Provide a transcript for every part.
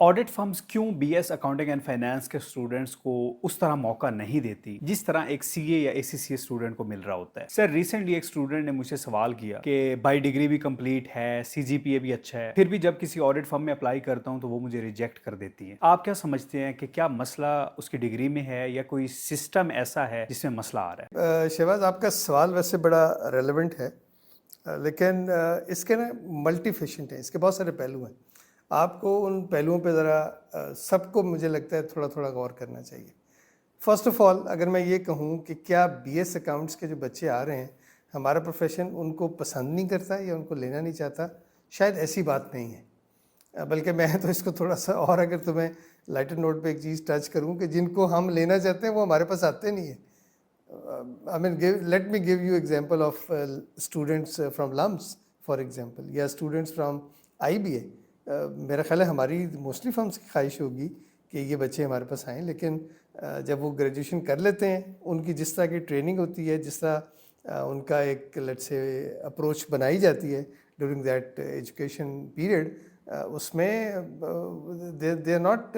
Audit firms क्यों BS accounting and finance के students को उस तरह मौका नहीं देती जिस तरह एक सीए या एसीसीए स्टूडेंट को मिल रहा होता है? सर, रिसेंटली एक स्टूडेंट ने मुझसे सवाल किया कि बाई डिग्री भी कंप्लीट है, सीजीपीए भी अच्छा है, फिर भी जब किसी ऑडिट फर्म में अप्लाई करता हूं तो वो मुझे रिजेक्ट कर देती है। आप क्या समझते हैं कि क्या मसला उसकी डिग्री में है या कोई सिस्टम ऐसा है जिसमें मसला आ रहा है? शहबाज, आपका सवाल वैसे बड़ा रेलेवेंट है, लेकिन इसके ना मल्टीफेशेंट है, इसके बहुत सारे पहलू हैं। आपको उन पहलुओं पे ज़रा सबको मुझे लगता है थोड़ा थोड़ा गौर करना चाहिए। फ़र्स्ट ऑफ ऑल, अगर मैं ये कहूँ कि क्या बीएस अकाउंट्स के जो बच्चे आ रहे हैं, हमारा प्रोफेशन उनको पसंद नहीं करता या उनको लेना नहीं चाहता, शायद ऐसी बात नहीं है। बल्कि मैं तो इसको थोड़ा सा और अगर तुम्हें लाइटर नोट पे एक चीज़ टच करूँ कि जिनको हम लेना चाहते हैं वो हमारे पास आते नहीं है। Let me give you example of students from LUMS, for example, या students from IBA. मेरा ख्याल है हमारी मोस्टली फर्म्स की ख्वाहिश होगी कि ये बच्चे हमारे पास आएँ, लेकिन जब वो ग्रेजुएशन कर लेते हैं, उनकी जिस तरह की ट्रेनिंग होती है, जिस तरह उनका एक लेट्स से अप्रोच बनाई जाती है ड्यूरिंग दैट एजुकेशन पीरियड, उसमें they are not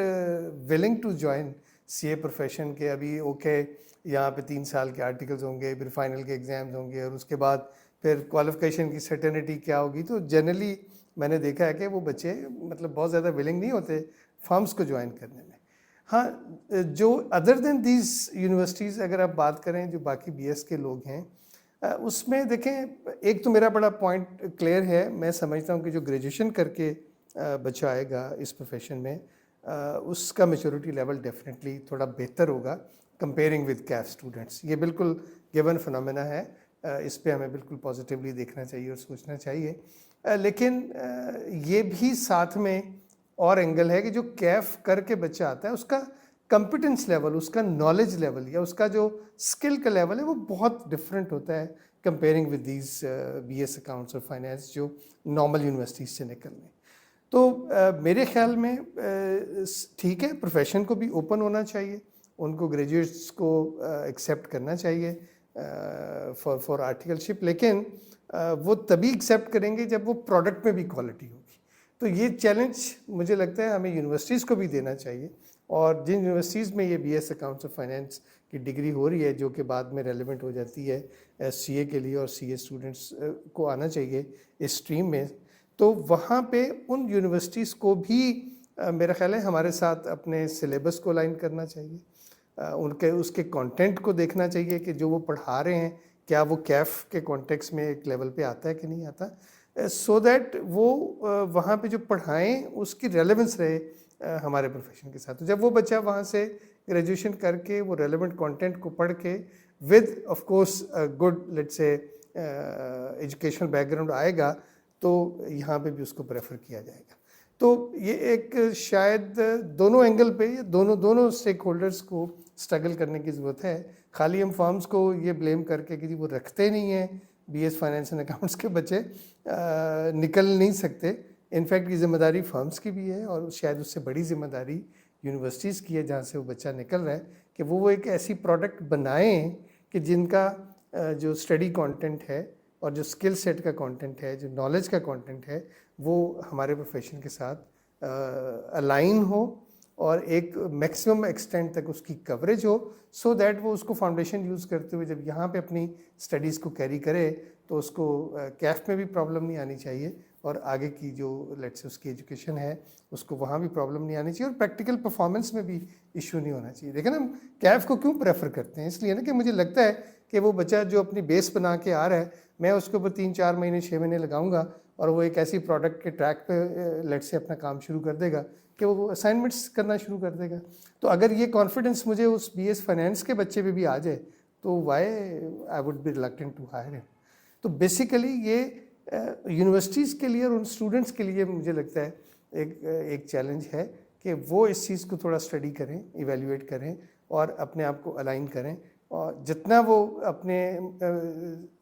willing to join CA profession के। अभी ओके, यहाँ पे 3 साल के आर्टिकल्स होंगे, फिर फाइनल के एग्ज़ाम्स होंगे और उसके बाद फिर क्वालिफिकेशन की सर्टेनिटी क्या होगी। तो जनरली मैंने देखा है कि वो बच्चे मतलब बहुत ज़्यादा विलिंग नहीं होते फर्म्स को ज्वाइन करने में। हाँ, जो अदर देन दीज यूनिवर्सिटीज़ अगर आप बात करें, जो बाकी बीएस के लोग हैं, उसमें देखें, एक तो मेरा बड़ा पॉइंट क्लियर है। मैं समझता हूँ कि जो ग्रेजुएशन करके बच्चा आएगा इस प्रोफेशन में, उसका मैच्योरिटी लेवल डेफिनेटली थोड़ा बेहतर होगा कंपेयरिंग विद कैफ स्टूडेंट्स। ये बिल्कुल गिवन फिनोमेना है, इस पे हमें बिल्कुल पॉजिटिवली देखना चाहिए और सोचना चाहिए। लेकिन ये भी साथ में और एंगल है कि जो कैफ करके बच्चा आता है, उसका कॉम्पिटेंस लेवल, उसका नॉलेज लेवल या उसका जो स्किल का लेवल है, वो बहुत डिफरेंट होता है comparing with these BS accounts और फाइनेंस जो नॉर्मल यूनिवर्सिटीज़ से निकलने। तो मेरे ख्याल में ठीक है, प्रोफेशन को भी ओपन होना चाहिए, उनको ग्रेजुएट्स को एक्सेप्ट करना चाहिए फॉर आर्टिकलशिप, लेकिन वो तभी एक्सेप्ट करेंगे जब वो प्रोडक्ट में भी क्वालिटी होगी। तो ये चैलेंज मुझे लगता है हमें यूनिवर्सिटीज़ को भी देना चाहिए, और जिन यूनिवर्सिटीज़ में ये बीएस अकाउंट्स और फाइनेंस की डिग्री हो रही है, जो कि बाद में रेलिवेंट हो जाती है सीए के लिए, और सीए स्टूडेंट्स को आना चाहिए इस स्ट्रीम में, तो वहाँ पे उन यूनिवर्सिटीज़ को भी मेरा ख्याल है हमारे साथ अपने सिलेबस को अलाइन करना चाहिए, उनके उसके कंटेंट को देखना चाहिए कि जो वो पढ़ा रहे हैं क्या वो कैफ के कॉन्टेक्स्ट में एक लेवल पे आता है कि नहीं आता, सो दैट वो वहाँ पे जो पढ़ाएं उसकी रेलेवेंस रहे हमारे प्रोफेशन के साथ। तो जब वो बच्चा वहाँ से ग्रेजुएशन करके वो रेलेवेंट कंटेंट को पढ़ के with of course good let's say educational background आएगा, तो यहाँ पे भी उसको प्रेफर किया जाएगा। तो ये एक शायद दोनों एंगल पे दोनों स्टेक होल्डर्स को स्ट्रगल करने की ज़रूरत है। खाली हम फर्म्स को ये ब्लेम करके कि जी वो रखते नहीं हैं बीएस फाइनेंस एंड अकाउंट्स के बच्चे, निकल नहीं सकते। इनफैक्ट ये जिम्मेदारी फर्म्स की भी है, और शायद उससे बड़ी जिम्मेदारी यूनिवर्सिटीज़ की है जहाँ से वो बच्चा निकल रहा है, कि वो एक ऐसी प्रोडक्ट बनाएं कि जिनका जो स्टडी कंटेंट है और जो स्किल सेट का कंटेंट है, जो नॉलेज का कंटेंट है, वो हमारे प्रोफेशन के साथ अलाइन हो और एक मैक्सिमम एक्सटेंट तक उसकी कवरेज हो, सो दैट वो उसको फाउंडेशन यूज़ करते हुए जब यहाँ पे अपनी स्टडीज़ को कैरी करे तो उसको कैफ में भी प्रॉब्लम नहीं आनी चाहिए, और आगे की जो लेट्स से उसकी एजुकेशन है उसको वहाँ भी प्रॉब्लम नहीं आनी चाहिए, और प्रैक्टिकल परफॉर्मेंस में भी इशू नहीं होना चाहिए। देखें ना, हम कैफ को क्यों प्रेफर करते हैं, इसलिए ना कि मुझे लगता है कि वो बच्चा जो अपनी बेस बना के आ रहा है, मैं उसके ऊपर 3-4 महीने 6 महीने लगाऊंगा और वो एक ऐसी प्रोडक्ट के ट्रैक पे लेट से अपना काम शुरू कर देगा कि वो असाइनमेंट्स करना शुरू कर देगा। तो अगर ये कॉन्फिडेंस मुझे उस बीएस फाइनेंस के बच्चे पे भी आ जाए, तो why I would be reluctant to hire him. तो बेसिकली ये यूनिवर्सिटीज़ के लिए और उन स्टूडेंट्स के लिए मुझे लगता है एक चैलेंज है कि वो इस चीज़ को थोड़ा स्टडी करें, इवेल्युएट करें और अपने आप को अलाइन करें, और जितना वो अपने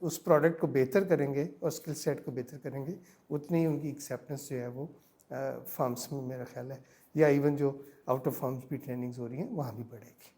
उस प्रोडक्ट को बेहतर करेंगे और स्किल सेट को बेहतर करेंगे, उतनी ही उनकी एक्सेप्टेंस जो है वो फर्म्स में मेरा ख्याल है, या इवन जो आउट ऑफ फर्म्स भी ट्रेनिंग्स हो रही हैं वहाँ भी बढ़ेगी।